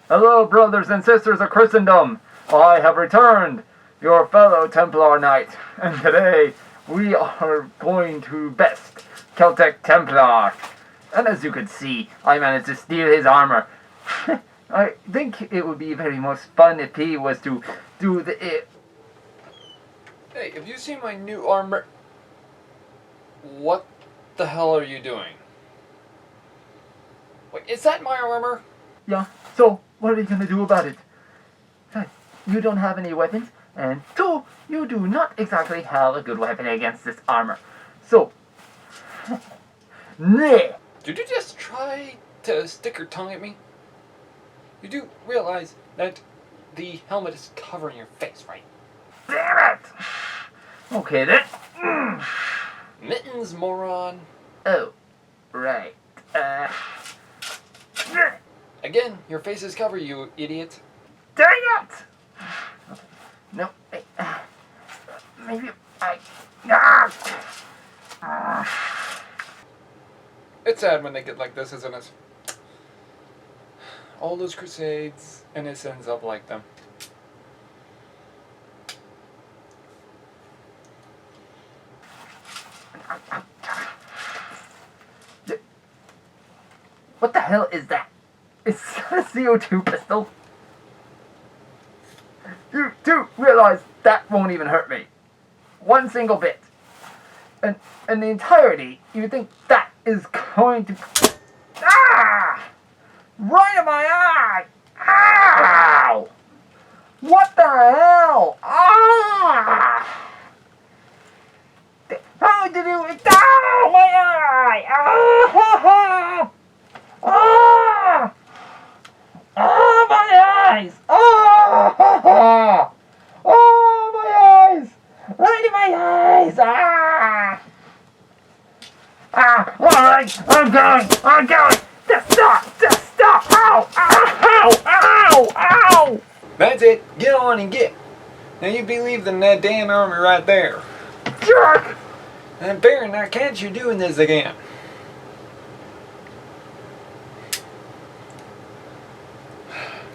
Hello, brothers and sisters of Christendom. I have returned, your fellow Templar Knight, and today we are going to best Celtic Templar. And as you can see, I managed to steal his armor. I think it would be very most fun if he was to do the... Hey, have you seen my new armor? What the hell are you doing? Wait, is that my armor? Yeah, so what are you going to do about it? You don't have any weapons, and two, you do not exactly have a good weapon against this armor. So, nah. Did you just try to stick your tongue at me? You do realize that the helmet is covering your face, right? Damn it! Okay then. Mittens, moron. Oh, right. Again, your face is covered, you idiot. Dang it! No, maybe I... It's sad when they get like this, isn't it? All those crusades, and it ends up like them. What the hell is that? Is that a CO2 pistol? You do realize that won't even hurt me. One single bit. And the entirety, you think that is going to... Ah! Right in my eye! Ow! What the hell? Ah! How did you... Ow! My eye! Ah! Ah! Oh, my eyes! Oh! Oh, my eyes! Right in my eyes! Ah! Ah! All right, I'm going! Just stop! Ow! Ow! Ow! Ow! That's it. Get on and get. Now you believe in that damn armor right there. Jerk! And Baron, I catch you doing this again.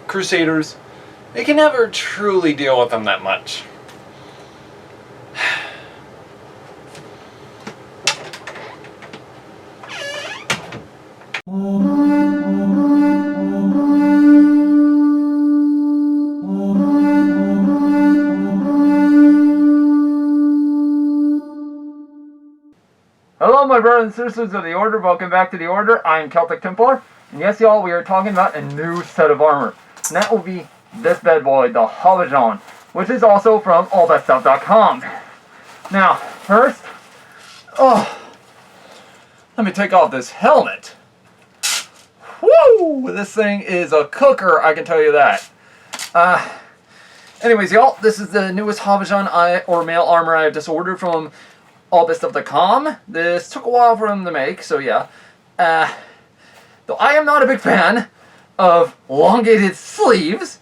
Crusaders, you can never truly deal with them that much. Hello, my brothers and sisters of the Order. Welcome back to the Order. I am Celtic Templar. And yes, y'all, we are talking about a new set of armor. And that will be this bad boy, the Habergeon, which is also from allthatstuff.com. Now, first, let me take off this helmet. Woo! This thing is a cooker, I can tell you that. Anyways, y'all, this is the newest Habergeon or male armor I have just ordered from allthatstuff.com. This took a while for them to make, so yeah. Though I am not a big fan of elongated sleeves.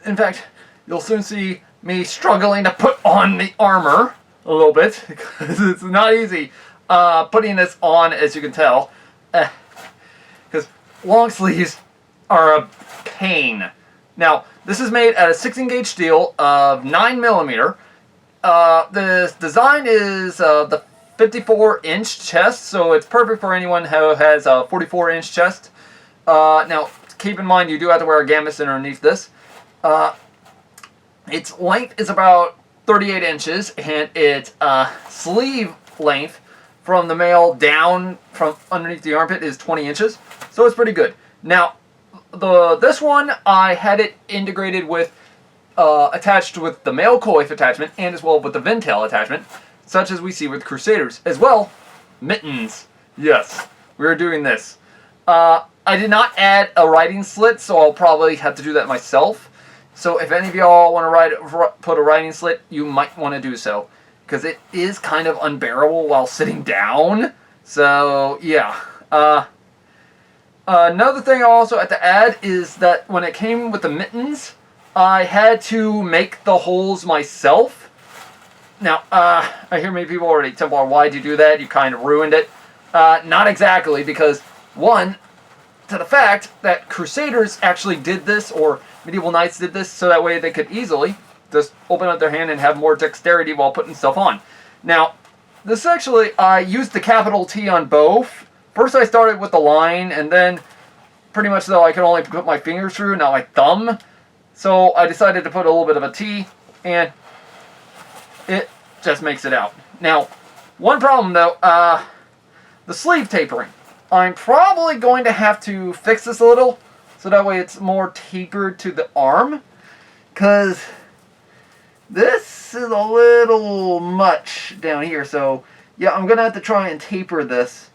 In fact, you'll soon see me struggling to put on the armor a little bit, because it's not easy putting this on, as you can tell. Because long sleeves are a pain. Now, this is made out of 16 gauge steel of 9mm. This design is the 54-inch chest, so it's perfect for anyone who has a 44-inch chest. Now, keep in mind you do have to wear a gambus underneath this. Its length is about 38 inches, and its sleeve length from the male down from underneath the armpit is 20 inches, so it's pretty good. Now, this one, I had it integrated with, attached with the male coif attachment, and as well with the Vintail attachment, such as we see with Crusaders. As well, Mittens. Yes, we're doing this. I did not add a writing slit, so I'll probably have to do that myself. So if any of y'all want to put a writing slit, you might want to do so, because it is kind of unbearable while sitting down. So yeah. Another thing I also had to add is that when it came with the mittens, I had to make the holes myself. Now, I hear many people already, Templar, why'd you do that? You kind of ruined it. Not exactly, because one, to the fact that Crusaders actually did this, or medieval knights did this, so that way they could easily just open up their hand and have more dexterity while putting stuff on. Now, this actually, I used the capital T on both. First I started with the line, and then pretty much though I could only put my fingers through, not my thumb. So I decided to put a little bit of a T, and it just makes it out. Now, one problem though, the sleeve tapering. I'm probably going to have to fix this a little, so that way it's more tapered to the arm, because this is a little much down here. So yeah, I'm going to have to try and taper this,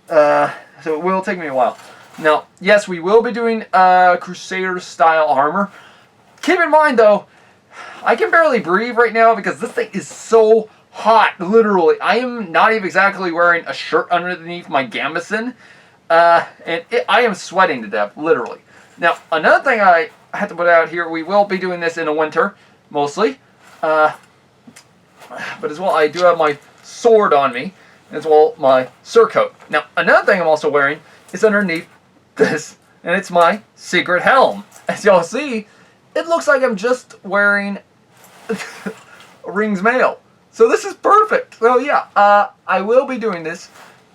so it will take me a while. Now, yes, we will be doing Crusader style armor. Keep in mind though, I can barely breathe right now because this thing is so hot, literally. I am not even exactly wearing a shirt underneath my gambeson, and I am sweating to death, literally. Now, another thing I had to put out here, we will be doing this in the winter, mostly, but as well, I do have my sword on me, as well my surcoat. Now, another thing I'm also wearing is underneath this, and it's my secret helm. As y'all see, it looks like I'm just wearing a Rings mail. So this is perfect. So yeah, I will be doing this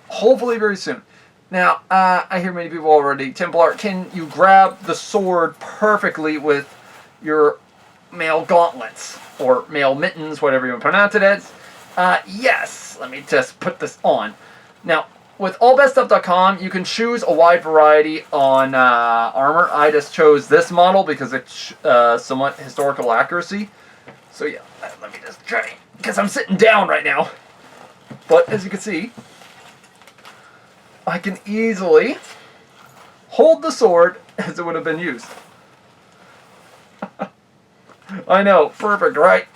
hopefully very soon. Now, I hear many people already, Templar, can you grab the sword perfectly with your mail gauntlets, or mail mittens, whatever you pronounce it as? Yes, let me just put this on. Now, with allbeststuff.com, you can choose a wide variety on armor. I just chose this model because it's somewhat historical accuracy. So yeah, let me just try, because I'm sitting down right now. But as you can see, I can easily hold the sword as it would have been used. I know, perfect, right?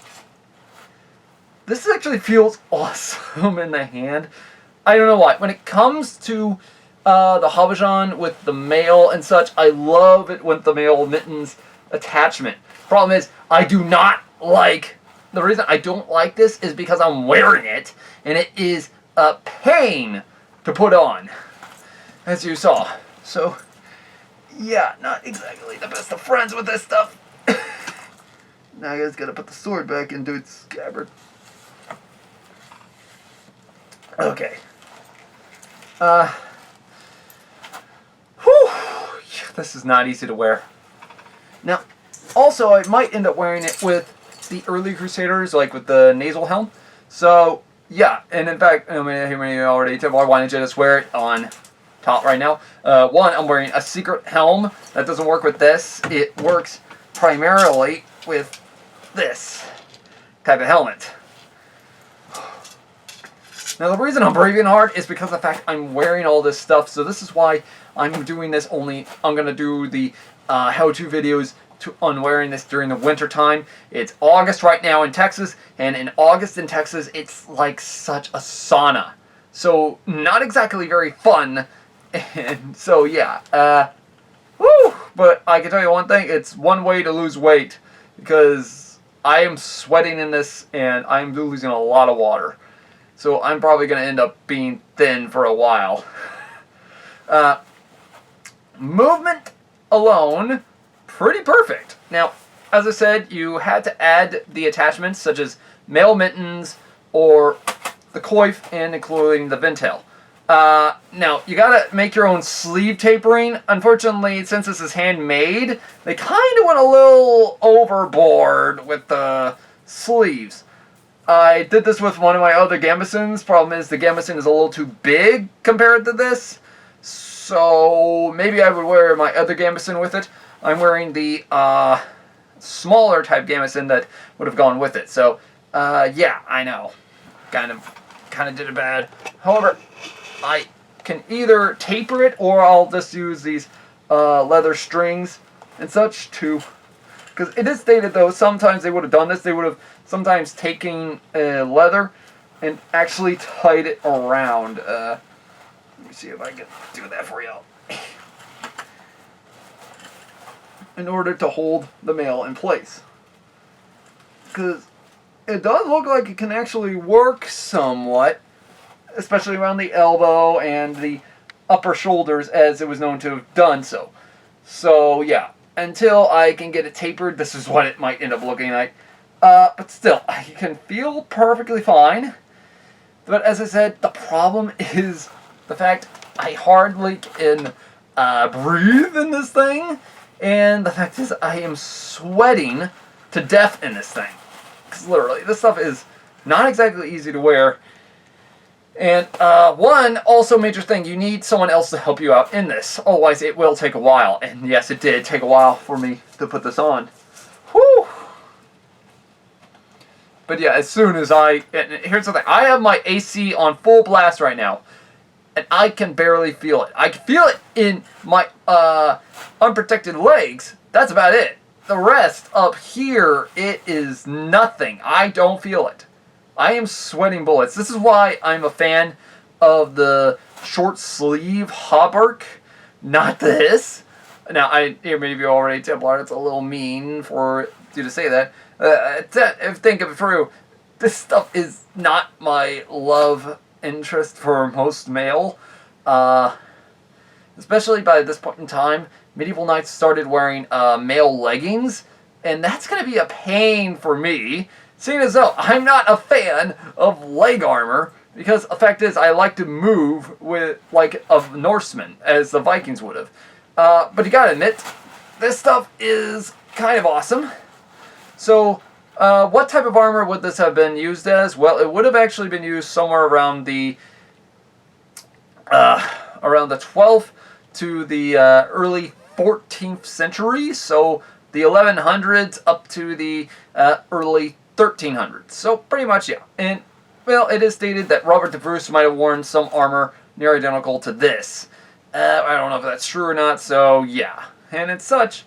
This actually feels awesome in the hand. I don't know why. When it comes to the Habergeon with the mail and such, I love it with the mail mittens attachment. Problem is, I do not like, the reason I don't like this is because I'm wearing it, and it is a pain to put on, as you saw. So, yeah, not exactly the best of friends with this stuff. Now I just gotta put the sword back into its scabbard. Okay. Whew, this is not easy to wear. Now, also, I might end up wearing it with the early Crusaders, like with the nasal helm. So, yeah, and in fact, I mean, you already told me, why don't you just wear it on top right now? One, I'm wearing a secret helm. That doesn't work with this. It works primarily with this type of helmet. Now, the reason I'm breathing hard is because of the fact I'm wearing all this stuff. So this is why I'm doing this only. I'm going to do the how-to videos on wearing this during the winter time. It's August right now in Texas, and in August in Texas, it's like such a sauna. So not exactly very fun. And so yeah, woo! But I can tell you one thing, it's one way to lose weight, because I am sweating in this, and I'm losing a lot of water. So I'm probably going to end up being thin for a while. Movement alone, pretty perfect. Now, as I said, you had to add the attachments such as mail mittens or the coif, and including the vintail. Now, you gotta make your own sleeve tapering. Unfortunately, since this is handmade, they kind of went a little overboard with the sleeves. I did this with one of my other gambesons. Problem is, the gambeson is a little too big compared to this. So, maybe I would wear my other gambeson with it. I'm wearing the smaller type gambeson that would have gone with it. So, yeah, I know. Kind of did it bad. However, I can either taper it, or I'll just use these leather strings and such to... Because it is stated, though, sometimes they would have done this. They would have sometimes taken leather and actually tied it around. Let me see if I can do that for you. In order to hold the mail in place. Because it does look like it can actually work somewhat, especially around the elbow and the upper shoulders as it was known to have done so. So yeah, until I can get it tapered, this is what it might end up looking like. But still, I can feel perfectly fine. But as I said, the problem is the fact I hardly can breathe in this thing. And the fact is I am sweating to death in this thing. Because literally, this stuff is not exactly easy to wear. And one also major thing, you need someone else to help you out in this. Otherwise, it will take a while. And yes, it did take a while for me to put this on. Whew! But yeah, as soon as here's the thing. I have my AC on full blast right now. And I can barely feel it. I can feel it in my unprotected legs. That's about it. The rest up here, it is nothing. I don't feel it. I am sweating bullets. This is why I'm a fan of the short sleeve hauberk, not this. Now, I hear many of you already, Templar, it's a little mean for you to say that. Think of it through. This stuff is not my love interest for most male. Especially by this point in time, medieval knights started wearing male leggings, and that's going to be a pain for me, seeing as though I'm not a fan of leg armor, because the fact is I like to move with like a Norseman, as the Vikings would have. But you gotta admit, this stuff is kind of awesome. So, what type of armor would this have been used as? Well, it would have actually been used somewhere around the 12th to the early 14th century. So, the 1100s up to the early 1300s. So, pretty much, yeah. And, well, it is stated that Robert the Bruce might have worn some armor near identical to this. I don't know if that's true or not, so yeah. And as such,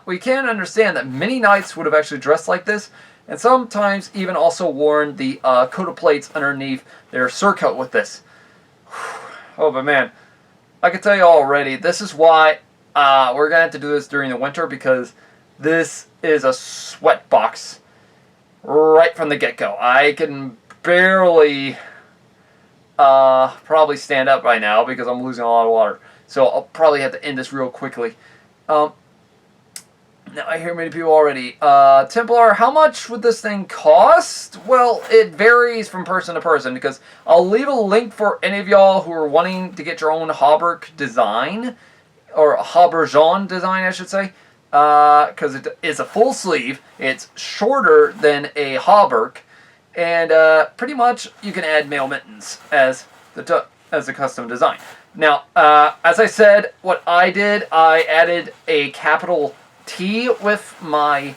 we can understand that many knights would have actually dressed like this, and sometimes even also worn the coat of plates underneath their surcoat with this. Oh, but man, I can tell you already, this is why we're going to have to do this during the winter, because this is a sweat box right from the get-go. I can barely probably stand up right now because I'm losing a lot of water. So I'll probably have to end this real quickly. Now, I hear many people already. Templar, how much would this thing cost? Well, it varies from person to person, because I'll leave a link for any of y'all who are wanting to get your own hauberk design, or a Habergeon design, I should say, because it is a full sleeve. It's shorter than a hauberk, and pretty much you can add male mittens as a custom design. Now, as I said, what I did, I added a capital T with my,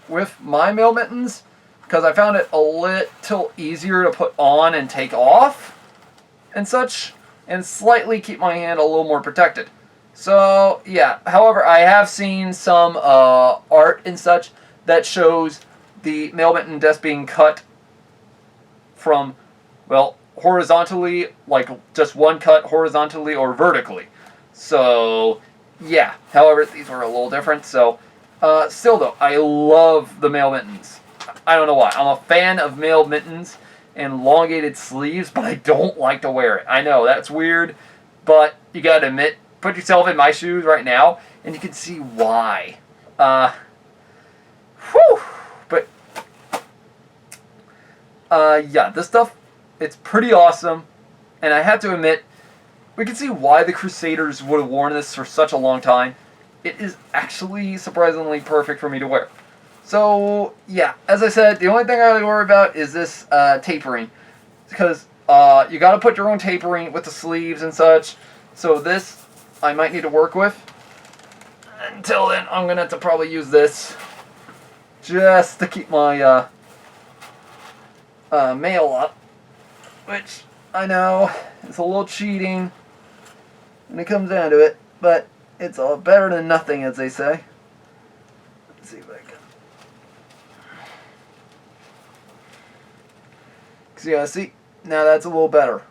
with my male mittens, because I found it a little easier to put on and take off and such, and slightly keep my hand a little more protected. So, yeah, however, I have seen some art and such that shows the male mitten just being cut from, well, horizontally, like just one cut horizontally or vertically. So, yeah. However, these were a little different. So, still though, I love the male mittens. I don't know why. I'm a fan of male mittens and elongated sleeves, but I don't like to wear it. I know, that's weird, but you gotta admit, put yourself in my shoes right now, and you can see why. Whew! But, yeah, this stuff, it's pretty awesome, and I have to admit, we can see why the Crusaders would have worn this for such a long time. It is actually surprisingly perfect for me to wear. So, yeah, as I said, the only thing I really worry about is this tapering, because you got to put your own tapering with the sleeves and such. So this, I might need to work with. Until then, I'm going to have to probably use this just to keep my mail up, which I know is a little cheating when it comes down to it, but it's better than nothing, as they say. Let's see if I can. So yeah, see, now that's a little better.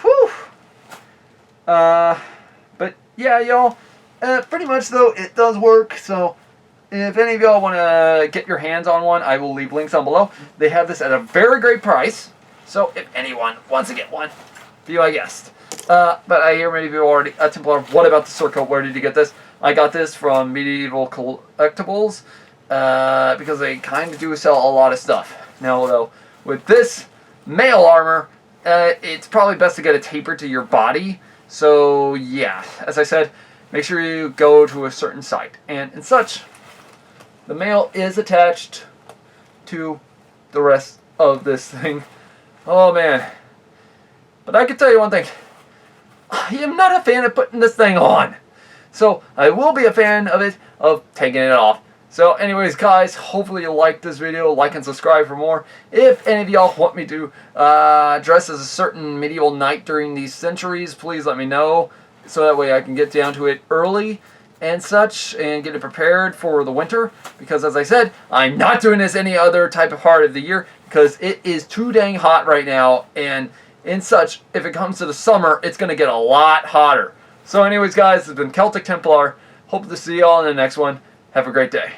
Whew. But yeah, y'all, pretty much though, it does work. So if any of y'all want to get your hands on one, I will leave links down below. They have this at a very great price. So if anyone wants to get one, be my guest. But I hear many people already. Templar, what about the surcoat? Where did you get this? I got this from Medieval Collectibles because they kind of do sell a lot of stuff. Now, though, with this mail armor, it's probably best to get a taper to your body. So, yeah, as I said, make sure you go to a certain site. And in such, the mail is attached to the rest of this thing. Oh, man. But I can tell you one thing. I am not a fan of putting this thing on. So, I will be a fan of it, of taking it off. So, anyways, guys, hopefully you liked this video. Like and subscribe for more. If any of y'all want me to dress as a certain medieval knight during these centuries, please let me know. So that way I can get down to it early and such and get it prepared for the winter. Because, as I said, I'm not doing this any other type of part of the year because it is too dang hot right now. And in such, if it comes to the summer, it's going to get a lot hotter. So anyways, guys, this has been Celtic Templar. Hope to see y'all in the next one. Have a great day.